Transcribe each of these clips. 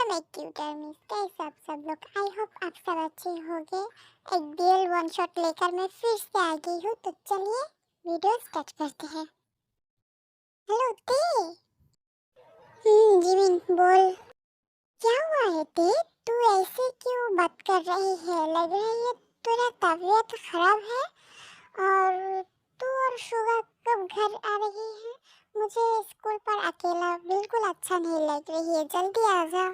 My cute आर्मीज, कैसे आप सब लोग। आई होप आप सब अच्छे होंगे। एक डीएल वन शॉट लेकर मैं फिर से आ गई हूँ, तो चलिए वीडियो स्टार्ट करते हैं। हेलो ते। जिमिन बोल, क्या हुआ है ते? तू ऐसे क्यों बात कर रही है? लग रही है तेरा तबीयत खराब है। और तू और शुगा कब घर आ रही है? मुझे स्कूल पर अकेला बिल्कुल अच्छा नहीं लग रही है, जल्दी आ जा।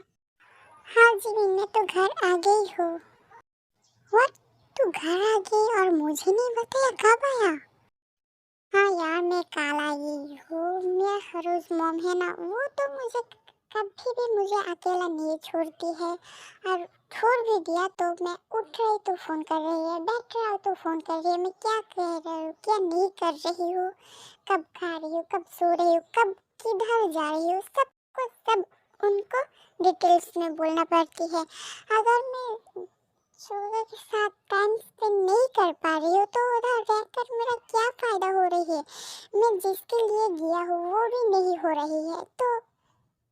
हाँ जी, मैं तो घर आ गई हूँ। व्हाट? तू घर आ गई और मुझे नहीं बताया? कब आया? हाँ यार, मैं कल आई हूँ। मेरा हरोज मॉम है ना, वो तो मुझे कभी भी मुझे अकेला नहीं छोड़ती है। और छोड़ भी दिया तो मैं उठ रही तो फोन कर रही है, बैठ रहा हूँ तो फोन कर रही है। मैं क्या कह रही हूँ, क्या नहीं कर रही हूँ, कब खा रही हूँ, कब सो रही हूँ, कब किधर जा रही हूँ, सबको सब उनको डिटेल्स में बोलना पड़ती है। अगर मैं शुगर के साथ टाइम स्पेंड नहीं कर पा रही हूँ तो उधर रहकर मेरा क्या फायदा हो रही है। मैं जिसके लिए गया हूँ वो भी नहीं हो रही है, तो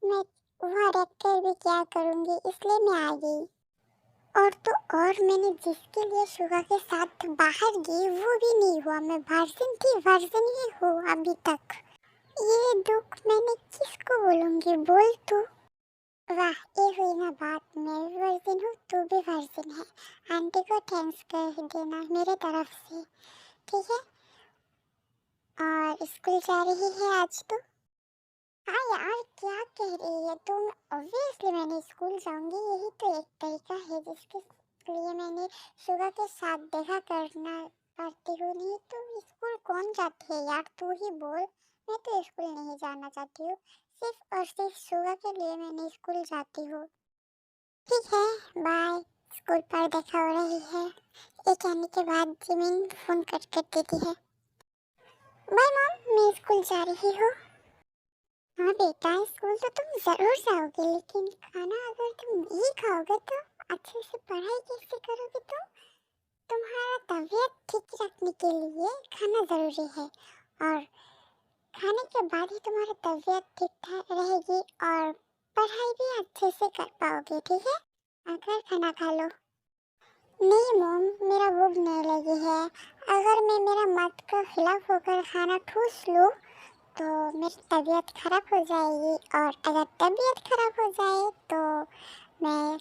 मैं वहाँ रहकर भी क्या करूँगी, इसलिए मैं आ गई। और तो और मैंने जिसके लिए शुगर के साथ बाहर गई वो भी नहीं हुआ। मैं वर्जिन थी, वर्जिन ही हूँ अभी तक। ये दुख मैंने किसको बोलूँगी, बोल तू। वाह, ये हुई ना बात। मैं भी वर्जिन हूँ, तू भी वर्जिन है। आंटी को थैंक्स कर देना मेरे तरफ से, ठीक है। और स्कूल जा रही है आज तो? हाँ यार, क्या कह रही है तुम? ऑब्वियसली मैंने स्कूल जाऊंगी, यही तो एक तरीका है जिसके लिए मैंने शुगर के साथ देखा करना करती हूँ। नहीं तो स्कूल कौन जाती है यार, तू ही बोल। मैं तो स्कूल नहीं जाना चाहती हूँ, सिर्फ और सिर्फ शुगर के लिए मैंने स्कूल जाती हूँ। ठीक है, बाय। स्कूल पर देखा हो रही है। ये कहने के बाद जिमिन फोन कट कर देती है। बाय मॉम, मैं स्कूल जा रही हूँ। हाँ बेटा, स्कूल तो तुम जरूर जाओगे, लेकिन खाना अगर तुम नहीं खाओगे तो अच्छे से पढ़ाई कैसे करोगे तुम? तुम्हारा तबीयत ठीक रखने के लिए खाना जरूरी है, और खाने के बाद ही तुम्हारी तबीयत ठीक ठाक रहेगी और पढ़ाई भी अच्छे से कर पाओगे, ठीक है। आकर खाना खा लो। नहीं मॉम, मेरा भूख नहीं लगी है। अगर मैं मेरा मत के खिलाफ होकर खाना ठूस लूँ तो मेरी तबीयत खराब हो जाएगी, और अगर तबीयत खराब हो जाए तो मैं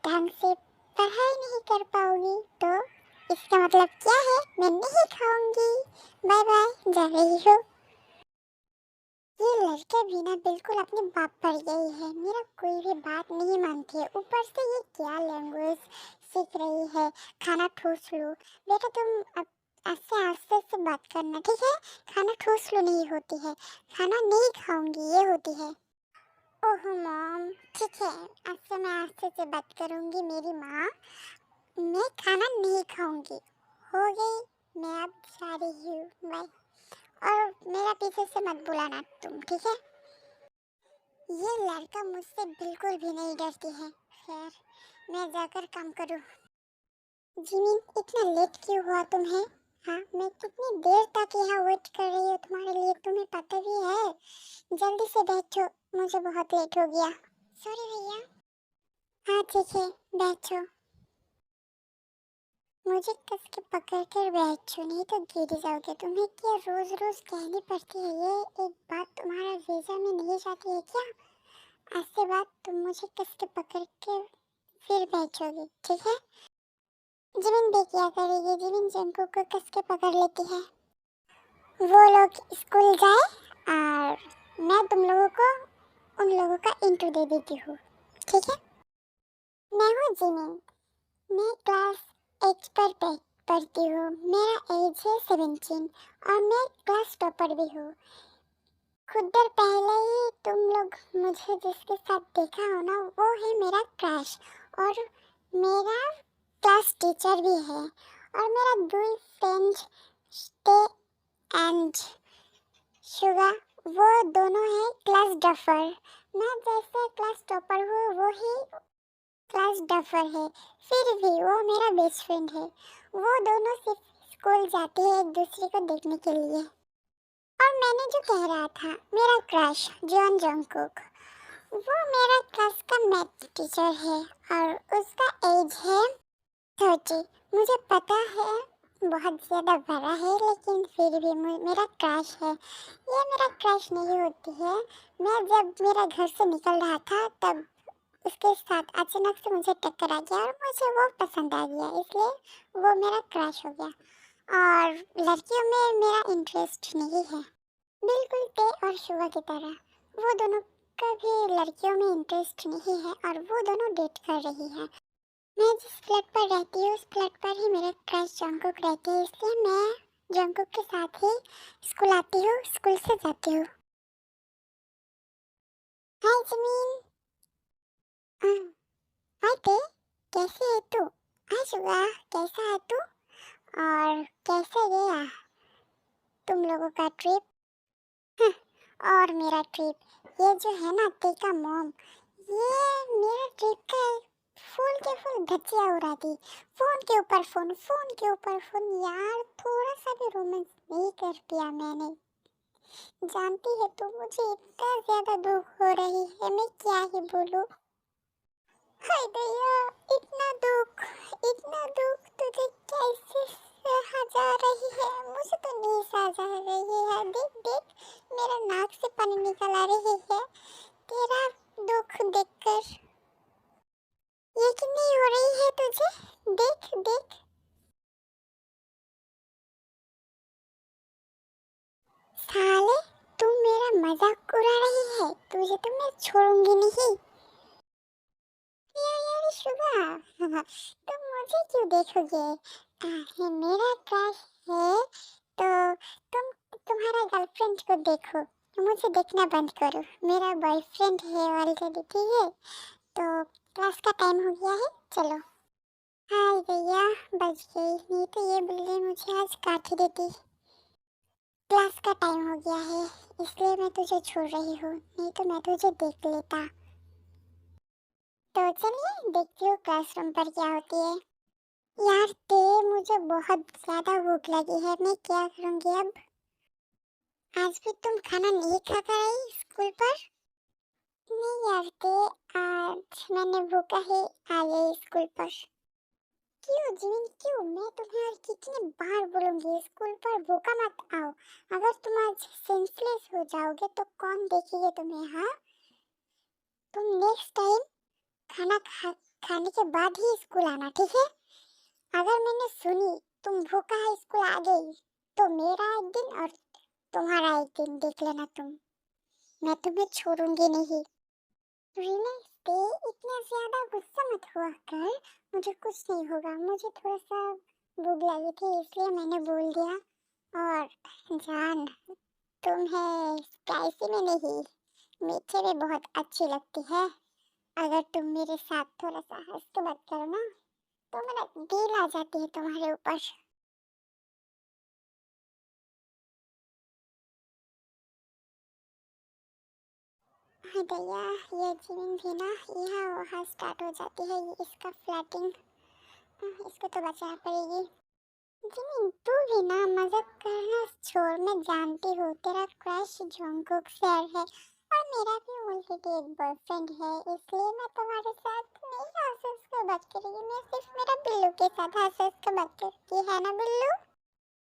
ढंग से पढ़ाई नहीं कर पाऊंगी। तो इसका मतलब क्या है? मैं नहीं खाऊंगी। बाय बाय, जा रही हूँ। ये लड़के भी ना बिल्कुल अपने बाप पर गई है, मेरा कोई भी बात नहीं मानती है। ऊपर से ये क्या लैंग्वेज सीख रही है, खाना ठूस लो। बेटा तुम अब ऐसे आस्ते से बात करना, ठीक है। खाना ठूस लो नहीं होती है, खाना नहीं खाऊंगी ये होती है। ओह मॉम, ठीक है, आज से मैं आस्ते से बात करूंगी मेरी माँ। मैं खाना नहीं खाऊंगी, हो गई। मैं अब जा रही हूँ, बाय। और मेरा पीछे से मत बुलाना तुम, ठीक है। ये लड़का मुझसे बिल्कुल भी नहीं डरती है। खैर, मैं जाकर काम करूँ। जिमिन, इतना लेट क्यों हुआ तुम्हें? हाँ, मैं कितनी देर तक यहाँ वेट कर रही हूँ तुम्हारे लिए, तुम्हें पता भी है। जल्दी से बैठो, मुझे बहुत लेट हो गया। सॉरी भैया। हाँ ठीक है, बैठो। मुझे कस के पकड़ कर बैठो, नहीं तो गिर जाओगे। तुम्हें क्या रोज रोज कहनी पड़ती है ये एक बात? तुम्हारा वीजा में नहीं जाती है क्या? आज के बाद तुम मुझे कस के पकड़ के फिर बैठोगी, ठीक है। जिमिन भी क्या करेगी, जिमिन जंकू को कस के पकड़ लेती है। वो लोग स्कूल जाए और मैं तुम लोगों को उन लोगों का इंट्रो दे देती हूँ, ठीक है। मैं हूँ जिमिन, मैं क्लास 8 पर पढ़ती हूँ। मेरा एज है 17 और मैं क्लास टॉपर भी हूँ। कुछ देर पहले ही तुम लोग मुझे जिसके साथ देखा हो ना, वो है मेरा क्रश, और मेरा क्लास टीचर भी है। और मेरा दो फ्रेंड स्टे एंड शुगा, वो दोनों है क्लास डफर। मैं जैसे क्लास टॉपर हूँ वो ही क्लास डफर है, फिर भी वो मेरा बेस्ट फ्रेंड है। वो दोनों सिर्फ स्कूल जाते हैं एक दूसरे को देखने के लिए। और मैंने जो कह रहा था, मेरा क्रश जॉन जंगकुक, वो मेरा क्लास का मैथ टीचर है और उसका एज है 30। मुझे पता है बहुत ज़्यादा बड़ा है, लेकिन फिर भी मेरा क्रश है। ये मेरा क्रश नहीं होती है। मैं जब मेरा घर से निकल रहा था तब उसके साथ अचानक से मुझे टक्कर आ गया और मुझे वो पसंद आ गया, इसलिए वो मेरा क्रश हो गया। और लड़कियों में मेरा इंटरेस्ट नहीं है, बिल्कुल ते और शुआ की तरह। वो दोनों का भी लड़कियों में इंटरेस्ट नहीं है और वो दोनों डेट कर रही है। मैं जिस फ्लैट पर रहती हूँ उस फ्लैट पर ही मेरा क्रश जंगकुक रहती है, इसलिए मैं जंगकुक के साथ ही स्कूल आती हूँ, स्कूल से जाती हूँ। हाय जमीन। हाय ते, कैसे है तू? हाय शुगा, कैसा है तू? और कैसे गया तुम लोगों का ट्रिप? और मेरा ट्रिप, ये जो है ना ते का मॉम, ये मेरा ट्रिप का फुल के फुल धज्जियां उड़ा दी। फोन के ऊपर फोन, फोन के ऊपर फोन। यार थोड़ा सा भी रोमांस नहीं कर पिया मैंने। जानती है तू, मुझे इतना ज्यादा दुख हो रही है, मैं क्या ही बोलूं। हाय भैया, इतना दुख तुझे कैसे सहा जा रही है? मुझे तो नहीं सहा जा रही है। देख देख, मेरा नाक से पानी निकल आ रही है तेरा दुख देखकर। यकीन नहीं हो रही है तुझे? देख देख। साले, तू मेरा मजाक उड़ा रही है, तुझे तो मैं छोड़ूंगी नहीं। यार शुगा, तुम मुझे क्यों देखोगे? ये मेरा क्रश है, तो तुम तुम्हारा गर्लफ्रेंड को देखो, मुझे देखना बंद करो। मेरा बॉयफ्रेंड है ऑलरेडी, ठीक है? तो क्लास का टाइम हो गया है, चलो। हाय भैया, बच गई, नहीं तो ये बिल्ली मुझे आज काट ही देती। क्लास का टाइम हो गया है, इसलिए मैं तुझे छोड़ रही हूँ, नहीं तो मैं तुझे देख लेता। तो चलिए देखती हूँ क्लासरूम पर क्या होती है। यार ते, मुझे बहुत ज्यादा भूख लगी है, मैं क्या करूँगी अब? आज भी तुम खाना नहीं खा कर आई स्कूल पर? नहीं यार ते, आज मैंने भूखा ही आ गई स्कूल पर। क्यों जिमिन, क्यों? मैं तुम्हें और कितनी बार बोलूंगी स्कूल पर भूखा मत आओ। अगर तुम आज सेंसलेस हो जाओगे तो कौन देखेगा तुम्हें? हाँ, तुम नेक्स्ट टाइम खाने के बाद ही स्कूल आना, ठीक है? अगर मैंने सुनी तुम भूखा है स्कूल आ गई, तो मेरा एक दिन और तुम्हारा एक दिन देख लेना तुम। मैं तुम्हें छोड़ूंगी नहीं। रिलैक्स दे, इतना ज्यादा गुस्सा मत हुआ कर। मुझे कुछ नहीं होगा, मुझे थोड़ा सा भूख लगी थी इसलिए मैंने बोल दिया। और जान, तुम्हें स्पाइसी में नहीं, मीठे में बहुत अच्छी लगती है। अगर तुम मेरे साथ थोड़ा सा हंस के बात करो ना, तो मेरा दिल आ जाती है तुम्हारे ऊपर। हाँ भैया, ये जीवन भी ना यहाँ वहाँ स्टार्ट हो जाती है, ये इसका फ्लैटिंग। इसको तो बचाना पड़ेगी। जिमिन, तू भी ना मजाक करना छोड़। मैं जानती हूँ तेरा क्रश जंगकुक सर है और मेरा भी ऑलरेडी एक बॉयफ्रेंड है, इसलिए मैं तुम्हारे साथ नहीं हंस हंस कर बात करूँगी। मैं सिर्फ मेरा बिल्लू के साथ हंस हंस कर बात करती है ना बिल्लू।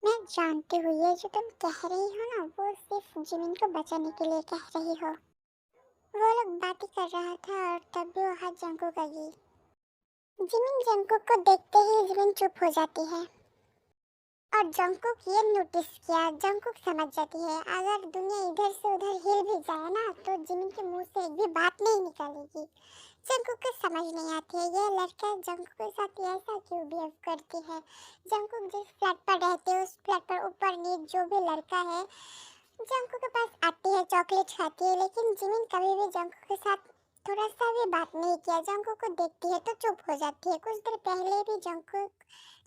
मैं जानती हूँ ये जो तुम कह रही हो ना, वो सिर्फ जिमिन को बचाने के लिए कह रही हो। वो लोग बात ही कर रहा था और तभी वहाँ जंगकुक आ गई। जिमिन जंगकुक को देखते ही जिमिन चुप हो जाती है और जंगकुक ये नोटिस किया। जंगकुक समझ जाती है अगर दुनिया इधर से उधर हिल भी जाए ना तो जिमिन के मुंह से एक भी बात नहीं निकलेगी। जंगकुक को समझ नहीं आती है ये लड़का जंगकुक के साथ ऐसा क्यों बिहेव करती है। जंगकुक जिस फ्लैट पर रहते है उस फ्लैट पर ऊपर नीचे जो भी लड़का है जंगकुक के पास आती है, चॉकलेट खाती है, लेकिन जिमिन कभी भी जंगकुक के साथ थोड़ा सा भी बात नहीं किया। जंगकुक को देखती है तो चुप हो जाती है। कुछ देर पहले भी जंगकुक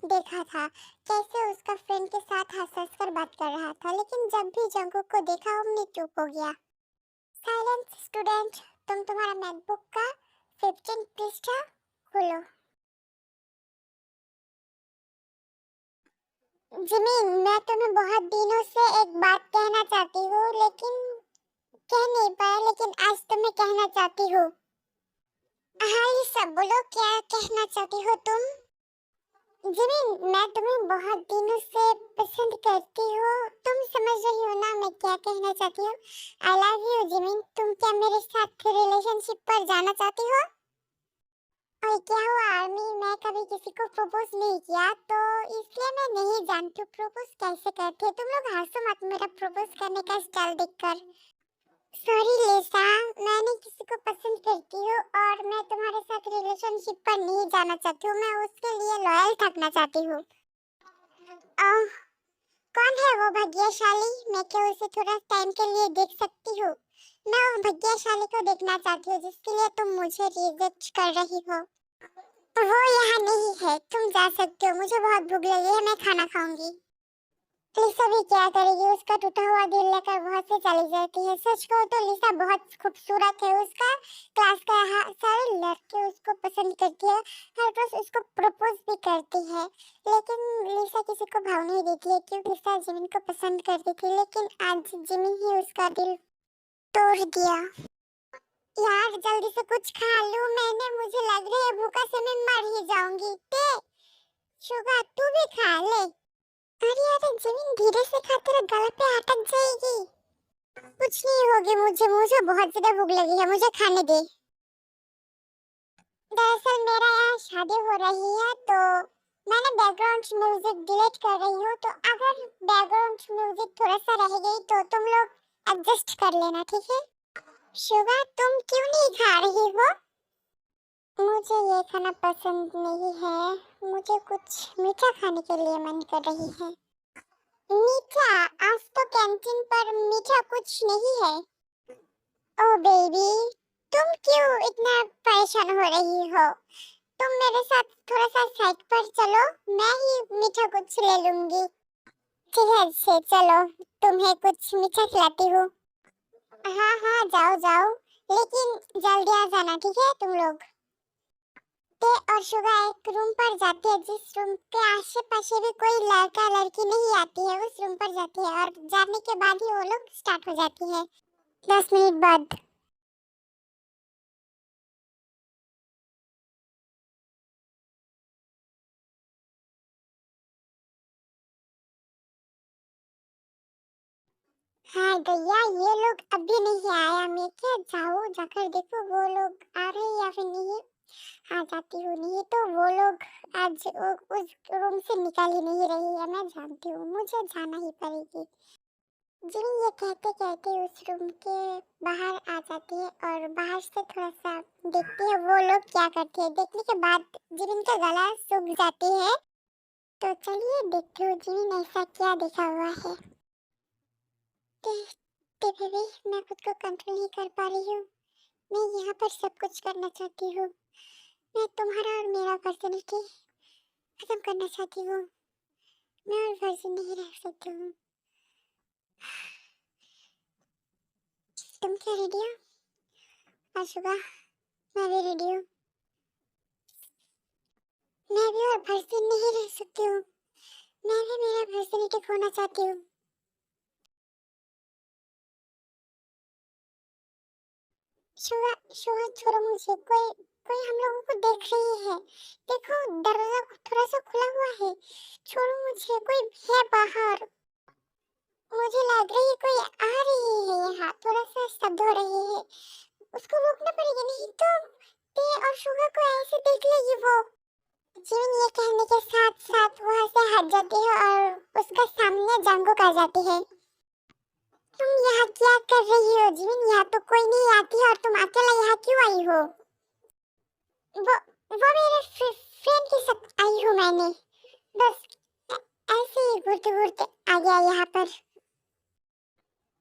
देखा था कैसे उसका फ्रेंड के साथ हंस कर बात कर रहा था, लेकिन जब भी जंगकुक को देखा वो चुप हो गया। साइलेंस स्टूडेंट, तुम तुम्हारा मैथ बुक का 15 पृष्ठा खोलो। जिमिन, मैं तुम्हें बहुत दिनों से एक बात कहना चाहती हूँ, लेकिन कह नहीं पाया, लेकिन आज तो मैं कहना चाहती हूँ। बोलो क्या कहना चाहती हो तुम? जिमिन, मैं तुम्हें बहुत दिनों से पसंद करती हूँ। तुम समझ रही हो ना मैं क्या कहना चाहती हूँ? आई लव यू जिमिन। तुम क्या मेरे साथ रिलेशनशिप पर जाना चाहती हो? और क्या हुआ आर्मी, मैं कभी किसी को प्रपोज नहीं किया तो इसलिए मैं नहीं जानती प्रपोज कैसे करते। तुम लोग हंसो मत मेरा प्रपोज करने का स्टाइल देखकर। सॉरी लिसा, मैंने किसी को पसंद करती हूँ और मैं तुम्हारे साथ रिलेशनशिप पर नहीं जाना चाहती हूँ। मैं उसके लिए लॉयल थकना चाहती हूँ। कौन है वो भाग्यशाली? मैं क्या उसे थोड़ा टाइम के लिए देख सकती हूँ? मैं उस भाग्यशाली को देखना चाहती हूँ जिसके लिए तुम मुझे रिजेक्ट कर रही हो। वो यहाँ नहीं है, तुम जा सकते हो। मुझे बहुत भूख लगी है, मैं खाना खाऊंगी। लिसा भी क्या करेगी, उसका टूटा हुआ दिल लेकर वहां से चली जाती है। सच कहो तो लिसा बहुत खूबसूरत है। उसका क्लास का सारे लड़के उसको पसंद करती है, हर रोज उसको प्रपोज भी करती है। लेकिन लिसा किसी को भाव नहीं देती है क्योंकि लिसा जिमिन को पसंद करती थी, लेकिन आज जिमिन ही उसका दिल तोड़ दिया। यार जल्दी से कुछ खा लूं मैंने, मुझे लग रहा है भूखा से मैं मर ही जाऊंगी। ते शुगा तू भी खा ले। अरे अरे जिमिन धीरे से खा, तेरा गला पे अटक जाएगी। कुछ नहीं होगी मुझे, मुझे बहुत ज्यादा भूख लगी है, मुझे खाने दे। दरअसल मेरा यहाँ शादी हो रही है तो मैंने बैकग्राउंड म्यूजिक डिलीट कर रही हूँ, तो अगर बैकग्राउंड म्यूजिक थोड़ा सा रह गई तो तुम लोग एडजस्ट कर लेना, ठीक है? शुगा तुम क्यों नहीं खा रही हो? मुझे ये खाना पसंद नहीं है, मुझे कुछ मीठा खाने के लिए मन कर रही है। मीठा? आज तो कैंटीन पर मीठा कुछ नहीं है। ओ बेबी, तुम क्यों इतना परेशान हो रही हो? तुम मेरे साथ थोड़ा सा साइड पर चलो, मैं ही मीठा कुछ ले लूंगी। ठीक है से चलो, तुम्हें कुछ मीठा खिलाती हूँ। हाँ हाँ जाओ जाओ, लेकिन जल्दी आ जाना, ठीक है तुम लोग? ते और शुगा एक रूम पर जाती है जिस रूम के आशे पासे भी कोई लड़का लड़की नहीं आती है, उस रूम पर जाती है और जाने के बाद ही वो लोग स्टार्ट हो जाती है 10 मिनट बाद। हाँ भैया ये लोग अभी नहीं आया, मैं क्या जाऊँ, जाकर देखो वो लोग आ रहे हैं या फिर नहीं। आ जाती हूँ, नहीं तो वो लोग आज उस रूम से निकल ही नहीं रही है। मैं जानती हूँ मुझे जाना ही पड़ेगी। जिमी ये कहते कहते उस रूम के बाहर आ जाती है और बाहर से थोड़ा सा देखती है वो लोग क्या करते हैं। देखने के बाद जिमिन का गला सूख जाती है, तो चलिए देखते हो जिमिन ऐसा क्या देखा हुआ है। बेबी मैं खुद को कंट्रोल नहीं कर पा रही हूँ। मैं यहाँ पर सब कुछ करना चाहती हूँ। मैं तुम्हारा और मेरा पर्सनैलिटी खत्म करना चाहती हूँ। मैं और वर्जिन नहीं रह सकती हूँ। तुम क्या रेडी हो? आशुका मैं भी रेडी हूँ। मैं भी और वर्जिन नहीं रह सकती हूँ। मैं भी मेरा पर्सनैलिटी खोना चाहती हूँ। शुगा शुगा छोड़ो मुझे, कोई कोई हम लोगों को देख रही है। देखो दरवाजा थोड़ा सा खुला हुआ है। छोड़ो मुझे, कोई है बाहर। मुझे लग रही है कोई आ रही है यहाँ, थोड़ा सा शब्द हो रही है। उसको रोकना पड़ेगा, नहीं तो ते और शुगर को ऐसे देख लेगी वो। जिमिन ये कहने के साथ साथ वहाँ से हट जाती है और उसका सामने जंगुक आ जाती है। तुम यहाँ क्या कर रही हो जिमिन? यहाँ तो कोई नहीं आती है और तुम अकेला यहाँ क्यों आई हो? वो मेरे फ्रेंड के साथ आई हूँ मैंने, बस ऐसे ही घूरते घूरते आ गया यहाँ पर।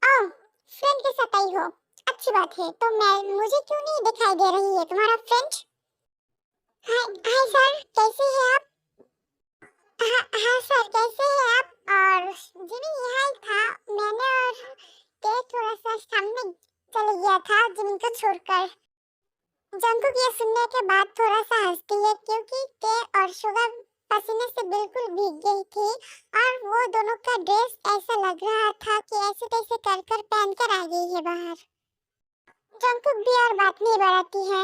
ओह फ्रेंड के साथ आई हो, अच्छी बात है। तो मैं मुझे क्यों नहीं दिखाई दे रही है तुम्हारा फ्रेंड? हाय हाय सर कैसे हैं आप? हाँ हाँ सर कैसे हैं आप? और जिमिन यहाँ ही था, मैंने और ते थोड़ा सा सामने चले गया था जिमिन को छोड़कर। जंकुक ये सुनने के बाद थोड़ा सा हंसती है क्योंकि ते और शुगर पसीने से बिल्कुल भीग गई थी और वो दोनों का ड्रेस ऐसा लग रहा था कि ऐसे तैसे कर कर पहन कर आ गई है बाहर। जंकुक भी और बात नहीं बढ़ाती है।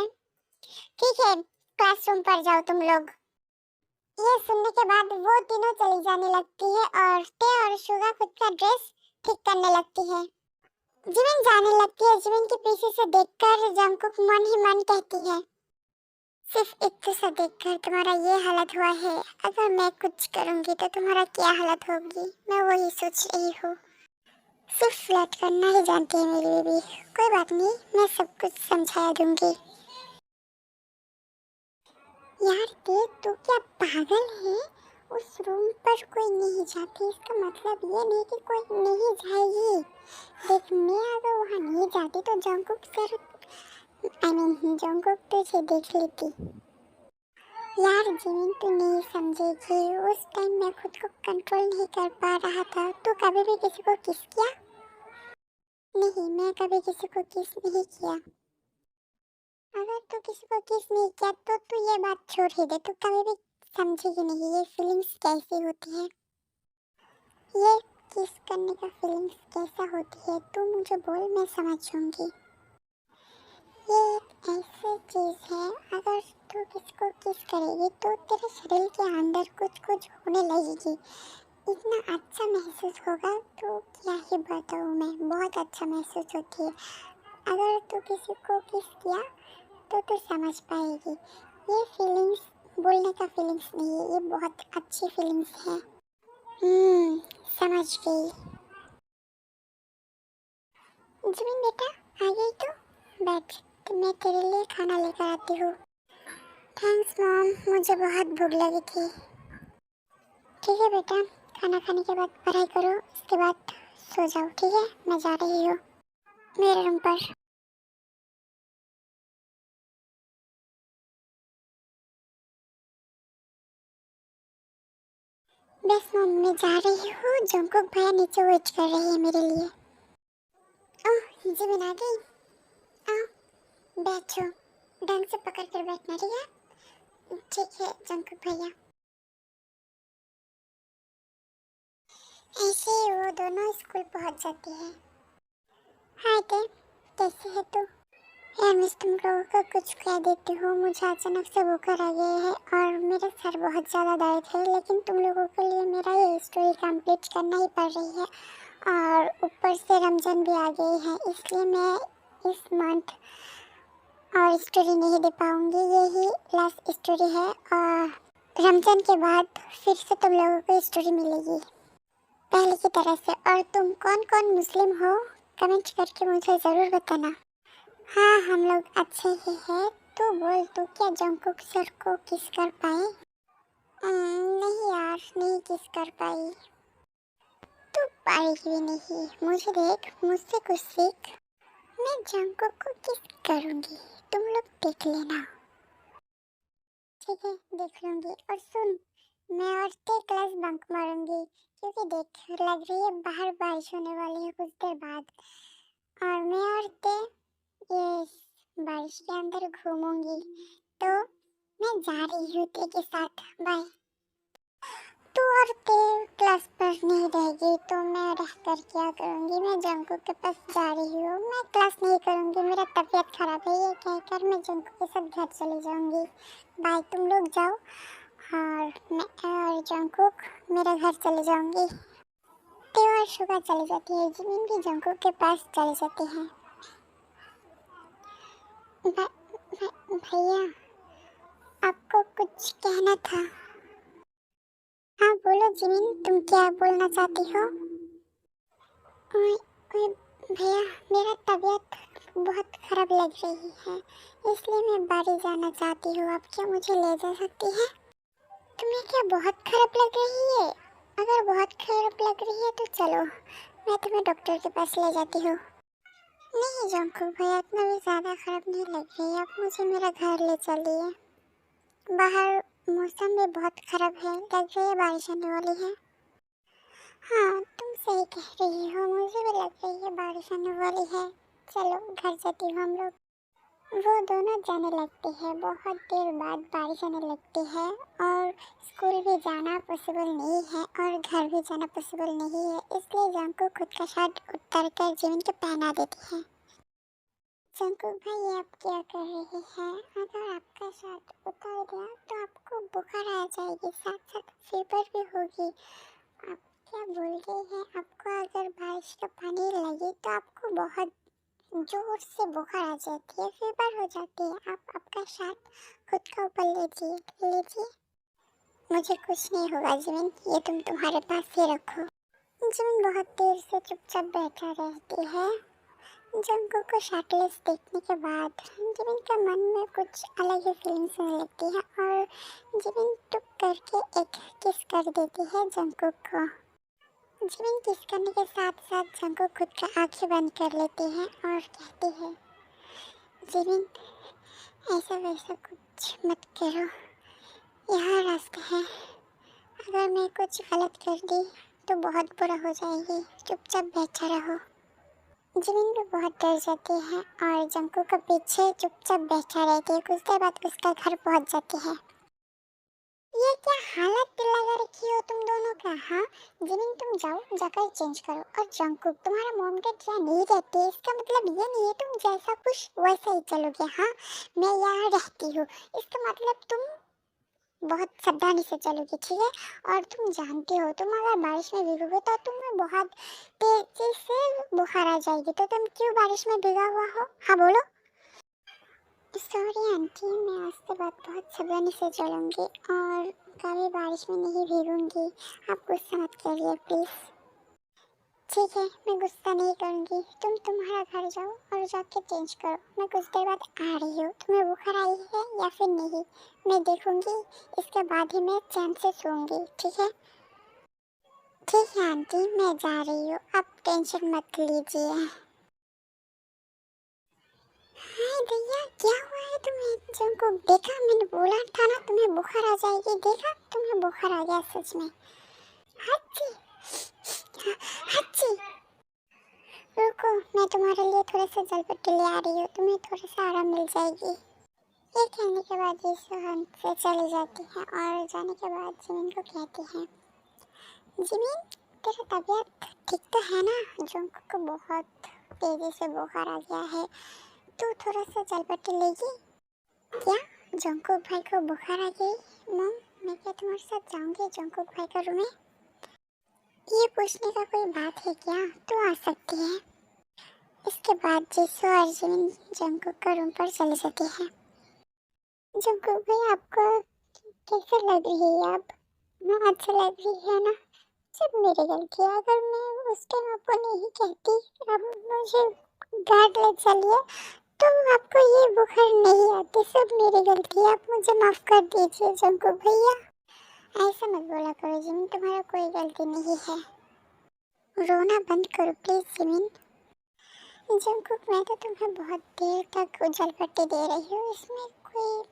ठीक है क्लासरूम पर जाओ तुम लोग। ये सुनने के बाद वो तीनों चली जाने लगती है और टे और शुगा खुद का ड्रेस ठीक करने लगती है। जिमिन जाने लगती है। जिमिन के पीछे से देखकर जंगकुक मन ही मन कहती है, सिर्फ इतना सा देखकर तुम्हारा ये हालत हुआ है, अगर मैं कुछ करूंगी तो तुम्हारा क्या हालत होगी, मैं वही सोच रही हूँ। सिर्फ फ्लर्ट करना ही जानती है मेरी बेबी। कोई बात नहीं, मैं सब कुछ समझा दूंगी। यार देख, तू क्या पागल है? उस रूम पर कोई नहीं जाती, इसका मतलब ये नहीं कि कोई नहीं जाएगी। देख, मैं अगर वहाँ नहीं जाती तो जंगकुक सर जंगकुक तुझे देख लेती। यार जिमिन, तू नहीं समझेगी, उस टाइम मैं खुद को कंट्रोल नहीं कर पा रहा था। तू कभी भी किसी को किस किया? नहीं, मैं कभी किसी को किस नहीं किया। अगर तू किसी को किस नहीं किया तो तू ये बात छोड़ ही दे, तू कभी भी समझेगी नहीं ये फीलिंग्स कैसी होती है। ये किस करने का फीलिंग्स कैसा होती है तू मुझे बोल, मैं समझूंगी। ये एक ऐसी चीज है, अगर तू किसको किस करेगी तो तेरे शरीर के अंदर कुछ कुछ होने लगेगी। इतना अच्छा महसूस होगा तो क्या ही बताऊँ मैं, बहुत अच्छा महसूस होती है। अगर तू किसी को किस किया तो तू समझ पाएगी। ये फीलिंग्स बोलने का फीलिंग्स नहीं है, ये बहुत अच्छी फीलिंग्स है। समझ गई। जिमिन बेटा, आ गई तो बैठ, तो मैं तेरे लिए खाना लेकर आती हूँ। थैंक्स मॉम, मुझे बहुत भूख लगी थी। ठीक है बेटा, खाना खाने के बाद पढ़ाई करो, उसके बाद सो जाओ। ठीक है, मैं जा रही हूँ मेरे रूम पर। बस मॉम, मैं जा रही हूँ, जंगकुक भैया नीचे वेट कर रही है मेरे लिए। ओह जिमिन आ गई। आओ बैठो, ढंग से पकड़ कर बैठना, ठीक है? ठीक है जंगकुक भैया। ऐसे ही वो दोनों स्कूल पहुंच जाते हैं। हाय ते, कैसे है तू? यार मिस, तुम लोगों को कुछ कह देती हूँ, मुझे अचानक से बुखार आ गया है और मेरा सर बहुत ज़्यादा दर्द है, लेकिन तुम लोगों के लिए मेरा ये स्टोरी कंप्लीट करना ही पड़ रही है और ऊपर से रमज़ान भी आ गई है, इसलिए मैं इस मंथ और स्टोरी नहीं दे पाऊँगी। यही लास्ट स्टोरी है और रमज़ान के बाद फिर से तुम लोगों को स्टोरी मिलेगी पहले की तरह से। और तुम कौन कौन मुस्लिम हो कमेंट करके मुझे ज़रूर बताना। हाँ, हम लोग अच्छे ही हैं। तू बोल, तू क्या जंगकुक सर को किस कर पाए? नहीं यार, नहीं किस कर पाई। तू पाएगी भी नहीं, मुझे देख, मुझसे कुछ सीख। मैं जंगकुक को किस करूँगी, तुम लोग देख लेना। ठीक है, देख लूँगी। और सुन, मैं और ते क्लास बंक मारूंगी, क्योंकि देख लग रही है बाहर बारिश होने वाली है कुछ देर बाद, और मैं और ते ये बारिश के अंदर घूमूंगी। तो मैं जा रही हूँ ते के साथ, बाय। तू और ते क्लास पर नहीं रहेगी तो मैं रहकर क्या करूँगी? मैं जंकू के पास जा रही हूँ, मैं क्लास नहीं करूँगी, मेरा तबीयत खराब है ये कहकर मैं जंकू के साथ घर चली जाऊँगी। बाय, तुम लोग जाओ और मैं और जंकुक मेरे घर चले जाऊंगी। ते और शुगा चली जाती है, जिमिन भी जंकुक के पास चले जाते हैं। भैया, आपको कुछ कहना था? हाँ बोलो जिमिन, तुम क्या बोलना चाहती हो? ओए, ओए, भैया, मेरा तबीयत बहुत खराब लग रही है, इसलिए मैं बाहर जाना चाहती हूँ, आप क्या मुझे ले जा सकती हैं? तुम्हें क्या बहुत खराब लग रही है? अगर बहुत खराब लग रही है तो चलो, मैं तुम्हें डॉक्टर के पास ले जाती हूँ। नहीं जंकू भैया, इतना भी ज़्यादा खराब नहीं लग रही है, आप मुझे मेरा घर ले चलिए। बाहर मौसम भी बहुत खराब है, लग रही है बारिश आने वाली है। हाँ तुम सही कह रही हो, मुझे भी लग रही है बारिश आने वाली है। चलो घर जाती हूँ हम लोग। वो दोनों जाने लगते हैं। बहुत देर बाद बारिश आने लगती है और स्कूल भी जाना पॉसिबल नहीं है और घर भी जाना पॉसिबल नहीं है, इसलिए जंकू खुद का शर्ट उतार कर जिमिन को पहना देती है। जंकू भाई, आप क्या कर रहे हैं? अगर आपका साथ उतार दिया तो आपको बुखार आ जाएगी, साथ साथ फीवर भी होगी। आप क्या बोल रहे हैं? आपको अगर बारिश का पानी लगे तो आपको बहुत जोर से बुखार आ जाती है, फीवर हो जाती है। आप आपका साथ खुद का ऊपर लीजिए लीजिए। मुझे कुछ नहीं होगा जिमिन, ये तुम तुम्हारे पास ही रखो। जिमिन बहुत देर से चुपचाप बैठा रहती है। जंगकुक को शर्टलेस देखने के बाद जिमिन के मन में कुछ अलग ही फीलिंग्स होने लगती है और जिमिन टुक करके एक किस कर देती है जंगकुक को। जिमिन किस करने के साथ साथ जंगकुक खुद का आंखें बंद कर लेती है और कहती है, जिमिन ऐसा वैसा कुछ मत करो, यहाँ रास्ता है। अगर मैं कुछ गलत कर दी तो बहुत बुरा हो जाएगी, चुपचाप बैठा रहो। जिमिन भी बहुत डर जाती है और जंगकुक के पीछे चुपचाप बैठा रहती है। कुछ देर बाद उसका घर पहुंच जाती है। ये क्या हालत लगा रखी हो तुम दोनों का? हाँ जिमिन, तुम जाओ जाकर चेंज करो। और जंगकुक, तुम्हारा मॉम डैड यहाँ नहीं रहते, इसका मतलब ये नहीं है तुम जैसा खुश वैसा ही चलोगे। हाँ मैं यहाँ रहती हूँ, इसका मतलब तुम बहुत सावधानी से चलोगी, ठीक है? और तुम जानते हो तुम अगर बारिश में भीगोगे तो तुम्हें बहुत तेजी से बुखार आ जाएगी, तो तुम क्यों बारिश में भीगा हुआ हो? हाँ बोलो। सॉरी आंटी, मैं आज के बाद बहुत सावधानी से चलूँगी और कभी बारिश में नहीं भीगूंगी। आप गुस्सा मत करिए प्लीज़। ठीक है, मैं गुस्सा नहीं करूँगी। तुम तुम्हारा घर जाओ और जाके चेंज करो। मैं कुछ देर बाद आ रही हूँ। तुम्हें बुखार आई है या फिर नहीं, मैं देखूँगी, इसके बाद ही मैं चैन से सोऊंगी, ठीक है? ठीक है आंटी, मैं जा रही हूँ, आप टेंशन मत लीजिए। हाय भैया, क्या हुआ है तुम्हें? तुमको देखा, मैंने बोला था ना तुम्हें बुखार आ जाएगी। देखा, तुम्हें बुखार आ गया सच में। हाची हाची। रुको, मैं तुम्हारे लिए थोड़ा सा जलपट्टी ले आ रही हूँ, तुम्हें थोड़ा सा आराम मिल जाएगी। ये कहने के बाद यीशु हमसे चली जाती है और जाने के बाद जिमिन को कहती है, जिमिन तेरा तबीयत ठीक तो है ना? जंगकुक को बहुत तेजी से बुखार आ गया है, तू थोड़ा सा जलपट्टी लेगी क्या? जंगकुक भाई को बुखार आ गई? मम, मैं क्या तुम्हारे साथ जाऊंगी जंगकुक भाई का रूम में? ये पूछने का कोई बात है क्या? तू आ सकती है। इसके बाद जीसू और जिमिन जंगकुक का रूम पर चले जाते हैं। जंगकुक भाई, आपको कैसे लग रही है अब? मैं अच्छी लग रही है ना? सब मेरी गलती है, अगर मैं उस टाइम आपको नहीं कहती, अब मुझे गार्ड ले चलिए तो आपको ये बुखार नहीं आती। सब मेरी गलती है, आप मुझे माफ कर दीजिए जंगकुक भैया। ऐसा मत बोला करो जिमिन, तुम्हारा कोई गलती नहीं है। रोना बंद करो प्लीज जिमिन। जंगकुक, मैं तो तुम्हें बहुत देर तक उजलपट्टी दे रही हूँ, इसमें कोई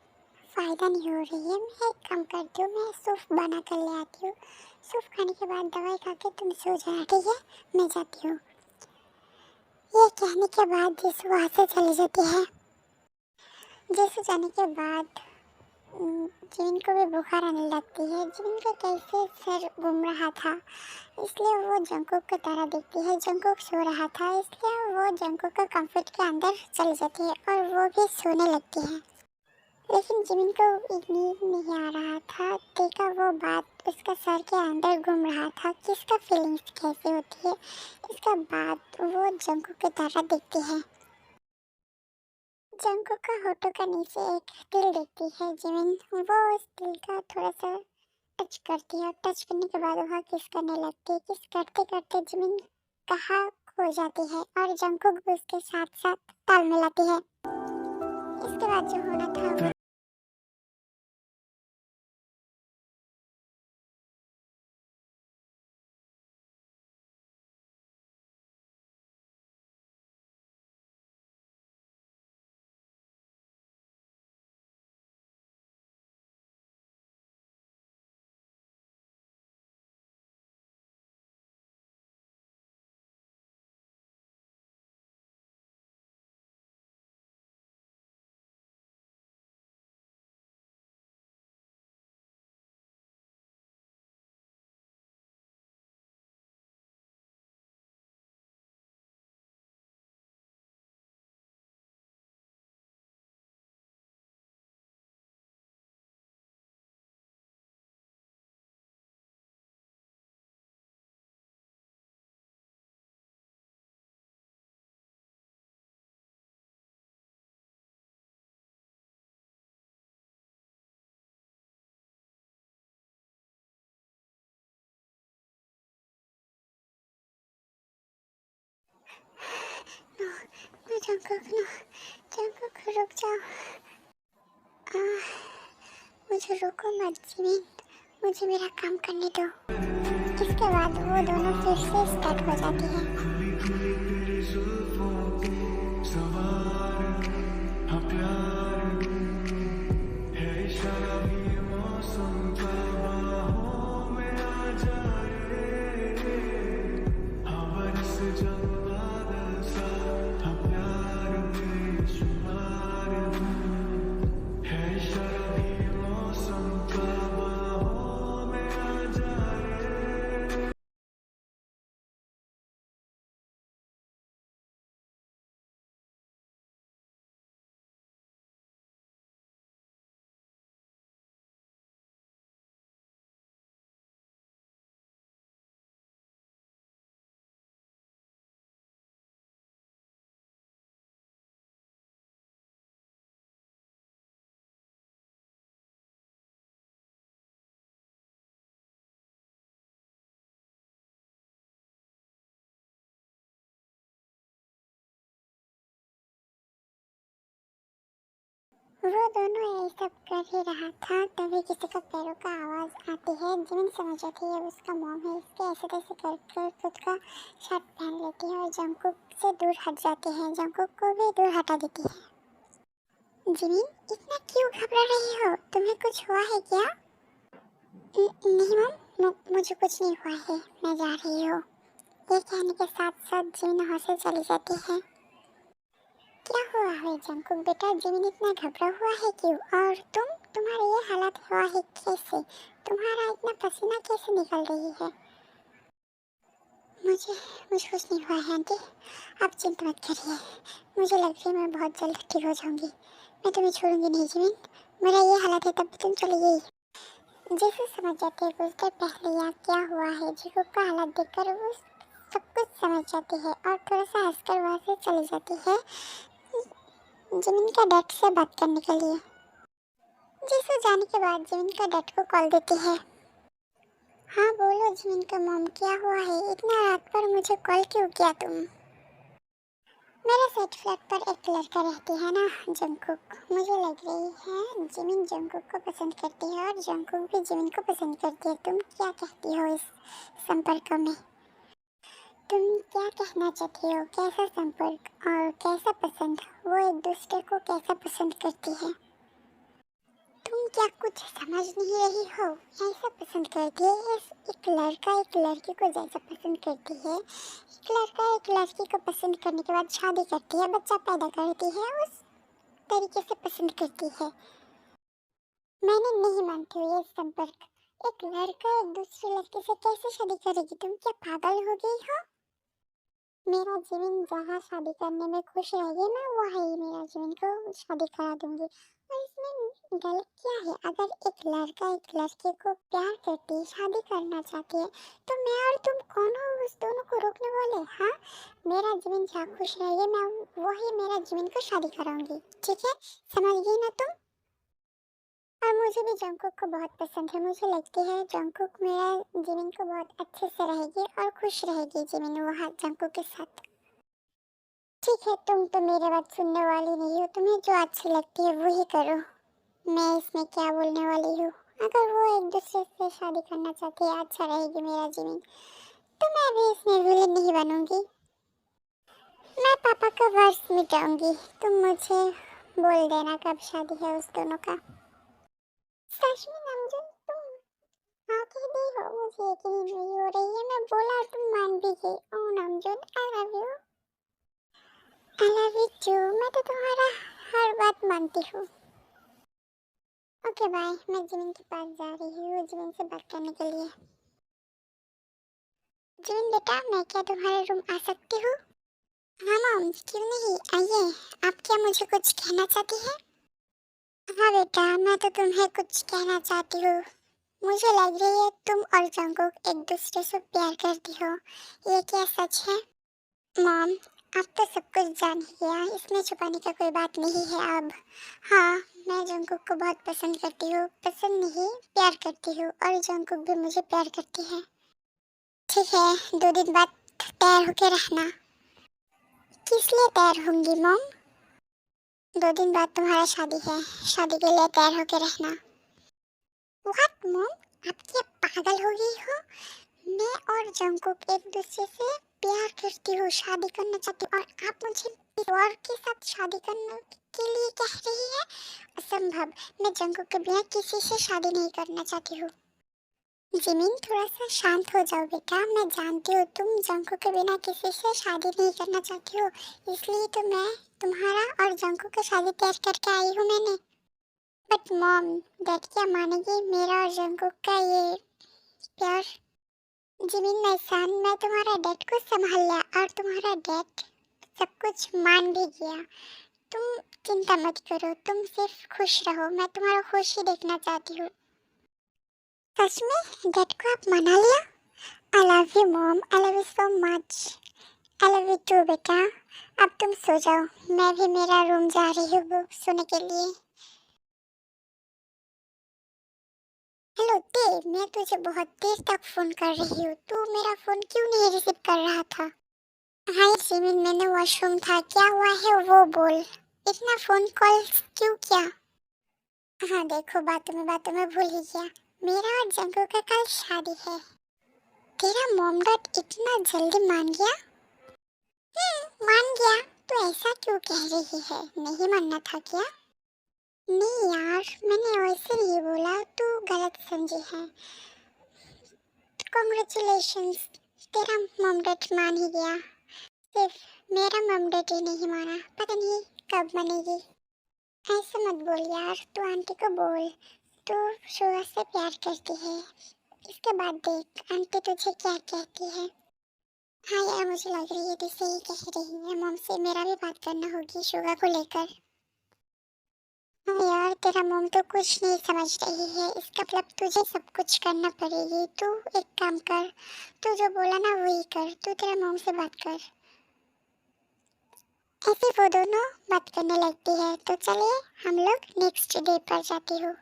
फ़ायदा नहीं हो रही है। मैं एक काम करती हूँ, मैं सूप बना कर ले आती हूँ। सूप खाने के बाद दवाई खा के तुम सो जाना, ठीक है? मैं जाती हूँ। ये कहने के बाद जीसू वहाँ से चली जाती है। जीसू जाने के बाद जिमिन को भी बुखार आने लगती है। जिमिन का कैसे सर घूम रहा था, इसलिए वो जंगकुक की तरह दिखती है। जंगकुक सो रहा था, इसलिए वो जंगकुक का कंफर्ट के अंदर चली जाती है और वो भी सोने लगती है। लेकिन जिमिन को नींद नहीं आ रहा था। देखा वो बात उसका सर के अंदर घूम रहा था कि इसका फीलिंग्स कैसे होती है। इसके बाद वो जंगकुक की तरह दिखती है। जंगकुक का होठों का नीचे एक तिल दिखती है। जिमिन वो उस तिल का थोड़ा सा टच करती है। टच करने के बाद वह किस करने लगती है। किस करते करते जिमिन कहाँ खो जाती है और जंगकुक भी उसके साथ साथ ताल मिलाती है। इसके बाद जो होना था no no Jungkook, no Jungkook रुक जाओ। मुझे रोको मत जिमिन, मुझे मेरा काम करने दो। इसके बाद वो दोनों फिर से स्टार्ट हो जाती है। वो दोनों यही सब कर ही रहा था, तभी किसी का पैरों का आवाज आती है। जिमिन समझ जाती है उसका मॉम है, इसके ऐसे तैसे कर कर खुद का शर्ट पहन लेती है और जंकुक से दूर हट जाती है। जंकुक को भी दूर हटा देती है। जिमिन, इतना क्यों घबरा रही हो? तुम्हें कुछ हुआ है क्या? नहीं मॉम, मुझे कुछ नहीं हुआ है, मैं जा रही हूँ। ये कहने के साथ साथ जिमिन वहाँ से चली जाती है। क्या हुआ है जंकुक बेटा? जिमिन इतना घबरा हुआ है क्यों? और तुम्हारा ये हालत हुआ है कैसे? तुम्हारा इतना पसीना कैसे निकल रही है? मुझे मुझे कुछ नहीं हुआ है आंटी, आप चिंता मत करिए। मुझे लग रही है मैं बहुत जल्द ठीक हो जाऊंगी। मैं तुम्हें छोड़ूंगी नहीं जिमिन, मेरा ये हालत है तब भी तुम चली गई। जैसे समझ जाती है कुछ देर पहले यहाँ क्या हुआ है, जंकुक का हालत देखकर वो सब कुछ समझ जाती है और थोड़ा सा हंसकर वहाँ से चली जाती है जिमिन का डैड से बात करने के लिए। जैसे जाने के बाद जिमिन का डैड को कॉल देती है। हाँ बोलो जिमिन का मॉम, क्या हुआ है? इतना रात पर मुझे कॉल क्यों किया तुम? मेरे सेट फ्लैट पर एक लड़का रहती है ना जंकुक, मुझे लग रही है जिमिन जंकुक को पसंद करती है और जंकुक भी जिमिन को पसंद करती है। तुम क्या कहती हो इस संपर्क में? तुम क्या कहना चाहती हो? कैसा संपर्क और कैसा पसंद? वो एक दूसरे को कैसा पसंद करती है? तुम क्या कुछ समझ नहीं रही हो? ऐसा पसंद करती है एक लड़का एक लड़की को जैसा पसंद करती है, एक लड़का एक लड़की को पसंद करने के बाद शादी करती है, बच्चा पैदा करती है, उस तरीके से पसंद करती है। मैंने नहीं मानती हूँ ये संपर्क। एक लड़का एक दूसरी लड़की से कैसे शादी करेगी? तुम क्या पागल हो गई हो? मेरा जिमिन जहाँ शादी करने में खुश रहेगी मैं वहीं मेरा जिमिन को शादी करा दूंगी। और इसमें गलत क्या है? अगर एक लड़का एक लड़की को प्यार करती है, शादी करना चाहती है, तो मैं और तुम कौन हो उस दोनों को रोकने वाले? हाँ, मेरा जिमिन जहाँ खुश रहेगी मैं वही मेरा जिमिन को शादी कराऊंगी। ठीक है, समझ गई ना तुम? और मुझे भी जंकुक को बहुत पसंद है। मुझे लगती है जंकुक मेरा जिमिन को बहुत अच्छे से रहेगी और खुश रहेगी जिमिन वहाँ जंकुक के साथ। ठीक है, तुम तो मेरे बात सुनने वाली नहीं हो, तुम्हें जो अच्छी लगती है वही करो। मैं इसमें क्या बोलने वाली हूँ? अगर वो एक दूसरे से शादी करना चाहती है, अच्छा रहेगी मेरा जिमिन, तो मैं भी इसमें विलेन नहीं बनूंगी। मैं पापा का वर्ष मिटाऊंगी। तुम मुझे बोल देना कब शादी है उस दोनों का। सच में नामजन, तुम हाँ कह दी हो, मुझे यकीन नहीं हो रही है। मैं बोला और तुम मान भी गई। ओ नामजन, I love you. I love you too. मैं तो तुम्हारा हर बात मानती हूँ। ओके बाय, मैं जिमिन के पास जा रही हूँ जिमिन से बात करने के लिए। जिमिन बेटा, मैं क्या तुम्हारे रूम आ सकती हूँ? हाँ मॉम, क्यों नहीं, आइए। आप क्या मुझे कुछ कहना चाहती है? हाँ बेटा, मैं तो तुम्हें कुछ कहना चाहती हूँ। मुझे लग रही है तुम और जंकुक एक दूसरे से प्यार करती हो। ये क्या सच है? मॉम, आप तो सब कुछ जान ही गया, इसमें छुपाने का कोई बात नहीं है अब। हाँ, मैं जंकुक को बहुत पसंद करती हूँ। पसंद नहीं, प्यार करती हूँ और जंकुक भी मुझे प्यार करती है। ठीक है, 2 दिन बाद तैयार होके रहना। किस लिए तैयार होंगी मॉम? 2 दिन बाद तुम्हारा शादी है, शादी के लिए तैयार होके रहना। व्हाट मॉम, आप क्या पागल हो गई हो? मैं और जंकुक एक दूसरे से प्यार करती हूँ, शादी करना चाहती हूँ, और आप मुझे किसी और के साथ शादी करने के लिए कह रही है? असंभव, मैं जंकुक के बिना किसी से शादी नहीं करना चाहती हूँ। जिमिन, थोड़ा सा शांत हो जाओ बेटा। मैं जानती हूँ तुम जंकुक के बिना किसी से शादी नहीं करना चाहती हो, इसलिए तो मैं तुम्हारा और जंकुक की शादी तैयार करके आई हूँ मैंने। बट मॉम, डैड क्या मानेगी मेरा और जंकुक का ये प्यार? जिमिन मैसान, मैं तुम्हारा डैड को संभाल लिया और तुम्हारा डैड सब कुछ मान भी गया। तुम चिंता मत करो, तुम सिर्फ खुश रहो, मैं तुम्हारा खुश ही देखना चाहती हूँ। सच में डैड को आप मना लिया? I love you mom, I love you so much. I love you too बेटा। अब तुम सो जाओ, मैं भी मेरा रूम जा रही हूँ सोने के लिए। हेलो ते, मैं तुझे बहुत देर तक फोन कर रही हूँ, तू मेरा फोन क्यों नहीं रिसीव कर रहा था? हाय जिमिन, मैंने वॉशरूम था, क्या हुआ है वो बोल। इतना फोन कॉल क्यों किया? हाँ देखो, बातों में भूल ही गया, मेरा और जंगू का कल शादी है। तेरा मॉम डैड इतना जल्दी मान गया? मान गया? तो ऐसा क्यों कह रही है, नहीं मानना था क्या? नहीं यार, मैंने वैसे नहीं बोला, तू गलत समझी है। कॉन्ग्रेचुलेशंस, तेरा मॉम डैड मान ही गया। सिर्फ मेरा मॉम डैड ही नहीं माना, पता नहीं कब मानेगी। ऐसे मत बोल यार, तू आंटी को बोल, तू शुरू से प्यार करती है। इसके बाद देख आंटी तुझे क्या कहती है। हाँ यार, मुझे लग रही है तू सही कह रही है, मॉम से मेरा भी बात करना होगी शुगा को लेकर। हाँ यार, तेरा मॉम तो कुछ नहीं समझ रही है, इसका मतलब तुझे सब कुछ करना पड़ेगी। तू एक काम कर, तू जो बोला ना वही कर, तू तेरा मॉम से बात कर। ऐसे वो दोनों बात करने लगती है, तो चलिए हम लोग नेक्स्ट डे पर जाती हूँ।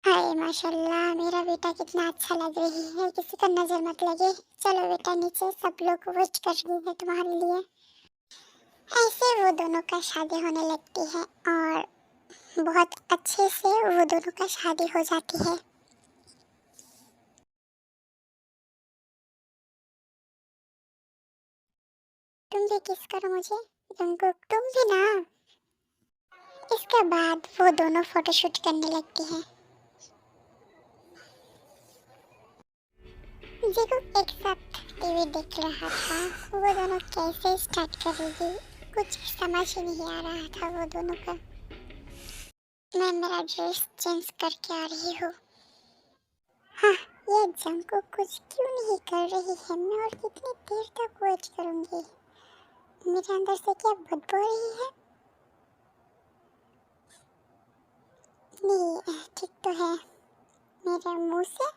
हाय माशाल्लाह, मेरा बेटा कितना अच्छा लग रही है, किसी को नजर मत लगे। चलो बेटा नीचे, सब लोग वेट कर रही है तुम्हारे लिए। ऐसे वो दोनों का शादी होने लगती है और बहुत अच्छे से वो दोनों का शादी हो जाती है। तुम भी किस करो मुझे, जंकुक तुम भी ना। इसके बाद वो दोनों फोटोशूट करने लगती हैं। जंकुक एक साथ टीवी देख रहा था, वो दोनों कैसे स्टार्ट करेगी, कुछ समझ ही नहीं आ रहा था वो दोनों का। मैं मेरा ड्रेस चेंज करके आ रही हूँ। हाँ, ये जंकुक कुछ क्यों नहीं कर रही है, मैं और कितनी देर तक वेट करूँगी। मेरे अंदर से क्या बदबू रही है? नहीं, ठीक तो है। मेरे मुंह से,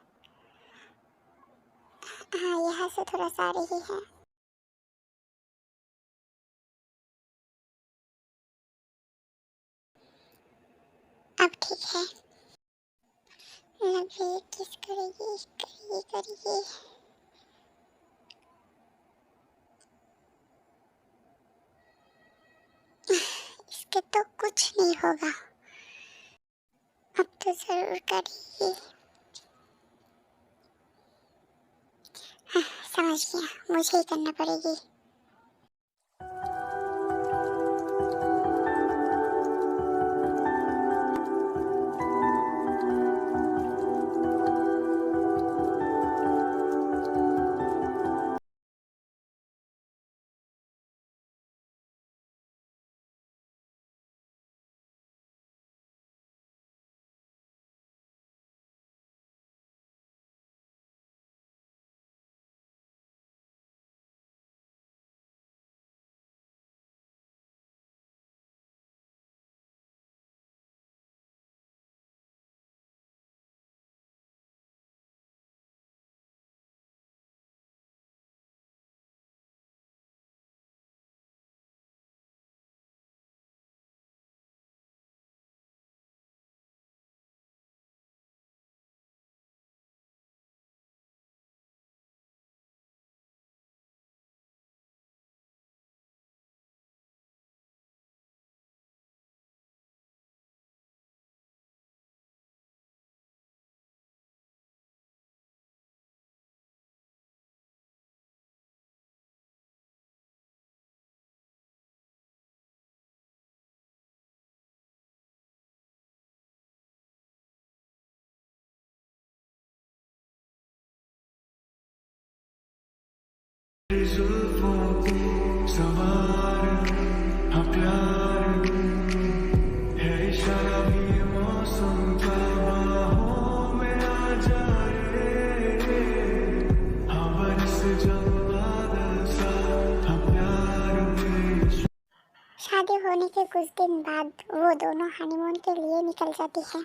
हाँ यहाँ से थोड़ा सा आ रही है। अब ठीक है। लग रही है किस करेगी, करेगी करेगी। इसके तो कुछ नहीं होगा, अब तो जरूर करेगी। हाँ, समझ गया, मुझे ही करना पड़ेगी। कुछ दिन बाद वो दोनों हनीमून के लिए निकल जाती है।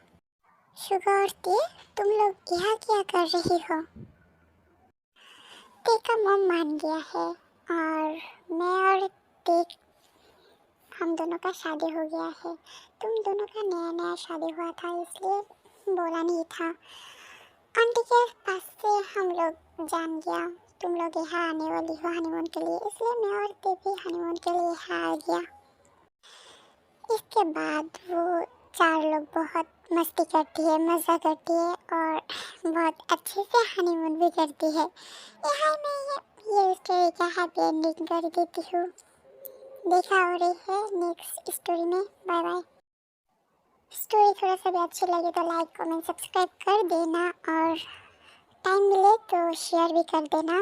शुगा और ते, तुम लोग यहाँ क्या कर रही हो? ते का मम मान गया है और मैं और ते, हम दोनों का शादी हो गया है। तुम दोनों का नया नया शादी हुआ था इसलिए बोला नहीं था। आंटी के पास से हम लोग जान गया तुम लोग यहाँ आने वाली हो हनीमून के लिए, इसलिए मैं और ते भी हनीमून के लिए यहाँ आ गया। इसके बाद वो चार लोग बहुत मस्ती करती है, मज़ा करती है और बहुत अच्छे से हनीमून भी करती है। यहाँ मैं ये स्टोरी का हैप्पी एंडिंग कर देती हूँ। देखा हो रही है नेक्स्ट स्टोरी में। Bye bye. स्टोरी थोड़ा सा भी अच्छी लगे तो लाइक कमेंट सब्सक्राइब कर देना और टाइम मिले तो शेयर भी कर देना।